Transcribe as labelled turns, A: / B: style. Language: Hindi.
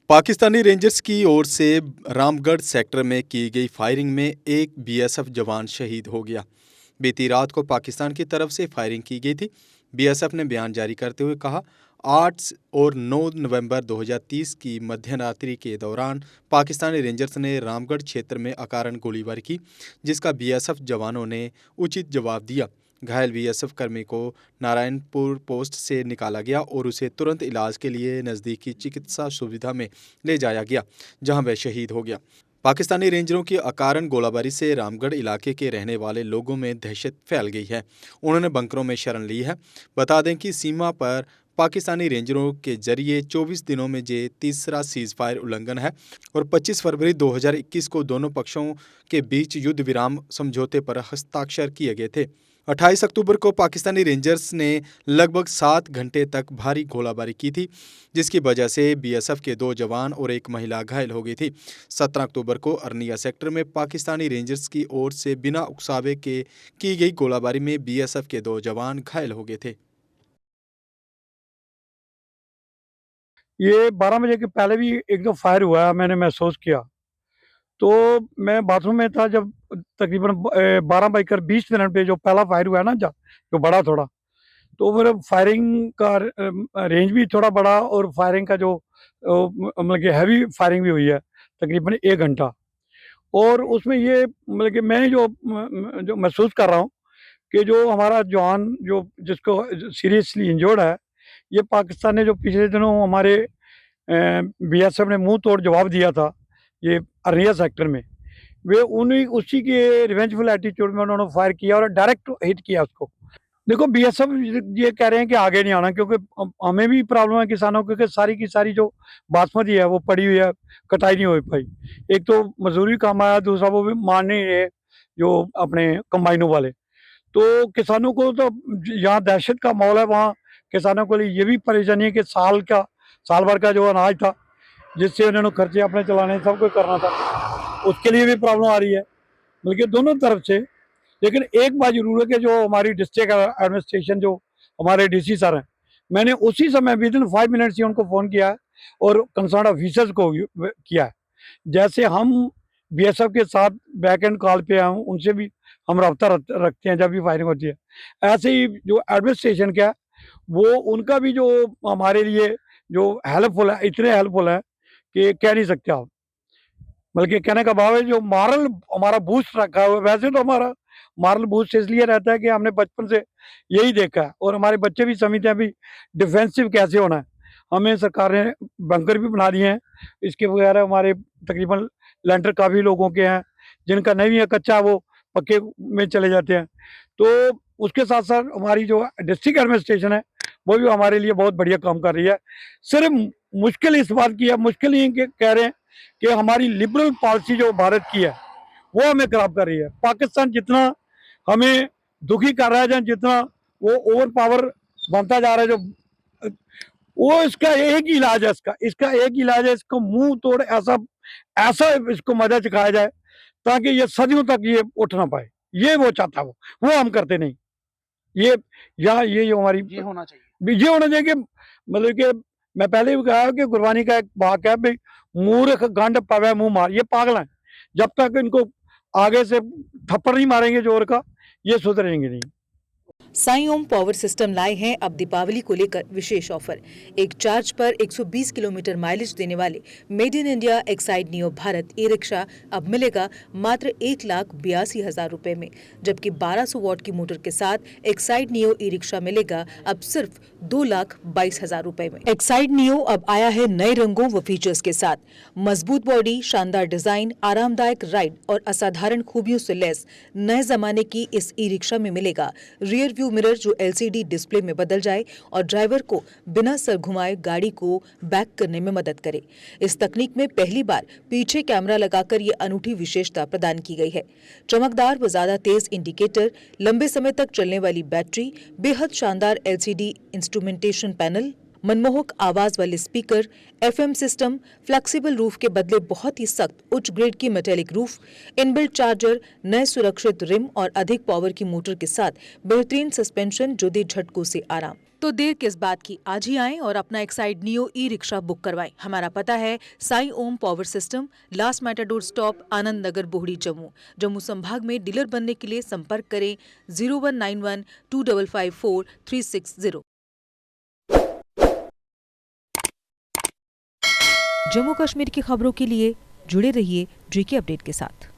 A: पाकिस्तानी रेंजर्स की ओर से रामगढ़ सेक्टर में की गई फायरिंग में एक बीएसएफ जवान शहीद हो गया। बीती रात को पाकिस्तान की तरफ से फायरिंग की गई थी। बीएसएफ ने बयान जारी करते हुए कहा, 8 और 9 नवंबर 2030 की मध्यरात्रि के दौरान पाकिस्तानी रेंजर्स ने रामगढ़ क्षेत्र में अकारण गोलीबारी की, जिसका बीएसएफ जवानों ने उचित जवाब दिया। घायल बीएसएफ कर्मी को नारायणपुर पोस्ट से निकाला गया और उसे तुरंत इलाज के लिए नज़दीकी चिकित्सा सुविधा में ले जाया गया, जहां वह शहीद हो गया। पाकिस्तानी रेंजरों की अकारण गोलाबारी से रामगढ़ इलाके के रहने वाले लोगों में दहशत फैल गई है। उन्होंने बंकरों में शरण ली है। बता दें कि सीमा पर पाकिस्तानी रेंजरों के जरिए 24 दिनों में ये तीसरा सीज फायर उल्लंघन है और 25 फरवरी 2021 को दोनों पक्षों के बीच युद्ध विराम समझौते पर हस्ताक्षर किए गए थे। 28 अक्टूबर को पाकिस्तानी रेंजर्स ने लगभग 7 घंटे तक भारी गोलाबारी की थी, जिसकी वजह से बीएसएफ के 2 जवान और एक महिला घायल हो गई थी। 17 अक्टूबर को अरनिया सेक्टर में पाकिस्तानी रेंजर्स की ओर से बिना उकसावे के की गई गोलाबारी में बीएसएफ के 2 जवान घायल हो गए थे।
B: ये 12 बजे के पहले भी एक दो फायर हुआ है, मैंने महसूस किया। तो मैं बाथरूम में था जब तकरीबन 12:20 पे जो पहला फायर हुआ है ना, जो बड़ा थोड़ा, तो फिर फायरिंग का रेंज भी थोड़ा बड़ा और फायरिंग का जो मतलब कि हैवी फायरिंग भी हुई है तकरीबन 1 घंटा। और उसमें ये मतलब कि मैं जो महसूस कर रहा हूँ कि जो हमारा जवान जो जिसको सीरियसली इंजर्ड है, ये पाकिस्तान ने जो पिछले दिनों हमारे बीएसएफ ने मुंह तोड़ जवाब दिया था ये अरनिया सेक्टर में, वे उन्हीं उसी के रिवेंजफुल एटीट्यूड में उन्होंने फायर किया और डायरेक्ट हिट किया उसको। देखो बीएसएफ ये कह रहे हैं कि आगे नहीं आना, क्योंकि हमें भी प्रॉब्लम है किसानों को, क्योंकि सारी की सारी जो बासमती है वो पड़ी हुई है, कटाई नहीं हो पाई। एक तो मजदूरी काम आया, दूसरा वो भी मान नहीं रहे जो अपने कंबाइनों वाले। तो किसानों को तो यहाँ दहशत का माहौल है, वहाँ किसानों के लिए ये भी परेशानी है कि साल भर का जो अनाज था जिससे उन्होंने खर्चे अपने चलाने सब कुछ करना था, उसके लिए भी प्रॉब्लम आ रही है, बल्कि दोनों तरफ से। लेकिन एक बात जरूर है कि जो हमारी डिस्ट्रिक्ट एडमिनिस्ट्रेशन जो हमारे डीसी सर हैं, मैंने उसी समय विदिन 5 मिनट से उनको फ़ोन किया है और कंसर्न ऑफिसर्स को किया है। जैसे हम बीएसएफ के साथ बैक एंड कॉल पे हैं, उनसे भी हम रब्ता रखते हैं जब भी फायरिंग होती है। ऐसे ही जो एडमिनिस्ट्रेशन का वो उनका भी जो हमारे लिए जो हेल्पफुल है, इतने हेल्पफुल है कि कह नहीं सकते आप। बल्कि कहने का भाव है जो मॉरल हमारा बूस्ट रखा हुआ है। वैसे तो हमारा मॉरल बूस्ट इसलिए रहता है कि हमने बचपन से यही देखा है और हमारे बच्चे भी समझते हैं अभी डिफेंसिव कैसे होना है। हमें सरकार ने बंकर भी बना दिए हैं, इसके वगैरह हमारे तकरीबन लेंटर काफ़ी लोगों के हैं, जिनका नहीं है कच्चा वो पक्के में चले जाते हैं। तो उसके साथ साथ हमारी जो डिस्ट्रिक्ट एडमिनिस्ट्रेशन है वो भी हमारे लिए बहुत बढ़िया काम कर रही है। सिर्फ मुश्किल इस बात की है, मुश्किल ही कह रहे हैं कि हमारी लिबरल पॉलिसी जो भारत की है वो हमें खराब कर रही है। पाकिस्तान जितना हमें दुखी कर रहा है, जहाँ जितना वो ओवर पावर बनता जा रहा है, जो वो इसका एक ही इलाज है, इसका एक ही इलाज है, इसको मुंह तोड़ ऐसा ऐसा इसको मजा चखाया जाए ताकि ये सदियों तक ये उठ ना पाए। ये वो चाहता, वो हम करते नहीं। ये यहाँ ये जो हमारी
C: ये होना चाहिए।
B: ये होना चाहिए कि मतलब कि मैं पहले भी कहा कि गुरबानी का एक वाक्य है भाई, मूर्ख गंड पवे मुंह मार। ये पागल हैं, जब तक इनको आगे से थप्पड़ नहीं मारेंगे जोर का, ये सुधरेंगे नहीं।
D: साई ओम पावर सिस्टम लाए हैं अब दीपावली को लेकर विशेष ऑफर। एक चार्ज पर 120 किलोमीटर माइलेज देने वाले made in India Exide neo Bharat e rickshaw अब मिलेगा मात्र 1,82,000 रुपए में, जबकि 1200 वॉट की मोटर के साथ एक्साइड नियो ई रिक्शा मिलेगा अब सिर्फ 2,22,000 रुपए में। एक्साइड नियो अब आया है नए रंगों व फीचर्स के साथ। मजबूत बॉडी, शानदार डिजाइन, आरामदायक राइड और असाधारण खूबियों से लैस नए जमाने की इस ई रिक्शा में मिलेगा रियर व्यू मिरर जो एलसीडी डिस्प्ले में बदल जाए और ड्राइवर को बिना सर घुमाए गाड़ी को बैक करने में मदद करे। इस तकनीक में पहली बार पीछे कैमरा लगाकर ये अनूठी विशेषता प्रदान की गई है। चमकदार व ज्यादा तेज इंडिकेटर, लंबे समय तक चलने वाली बैटरी, बेहद शानदार एलसीडी इंस्ट्रूमेंटेशन पैनल, मनमोहक आवाज वाले speaker, FM system, flexible roof के बदले बहुत ही सख्त उच्च ग्रेड की मेटेलिक रूफ, इनबिल्ट चार्जर, नए सुरक्षित रिम और अधिक पावर की मोटर के साथ बेहतरीन सस्पेंशन जो दे झटकों से आराम। तो देर किस बात की, आज ही आएं और अपना Exide Neo e rickshaw book करवाएं। हमारा पता है Sai Om power system, last Matador stop, Anand Nagar, Bohri, Jammu. Jammu संभाग में डीलर बनने के लिए संपर्क करें 0191 2554 360। जम्मू कश्मीर की खबरों के लिए जुड़े रहिए JK अपडेट के साथ।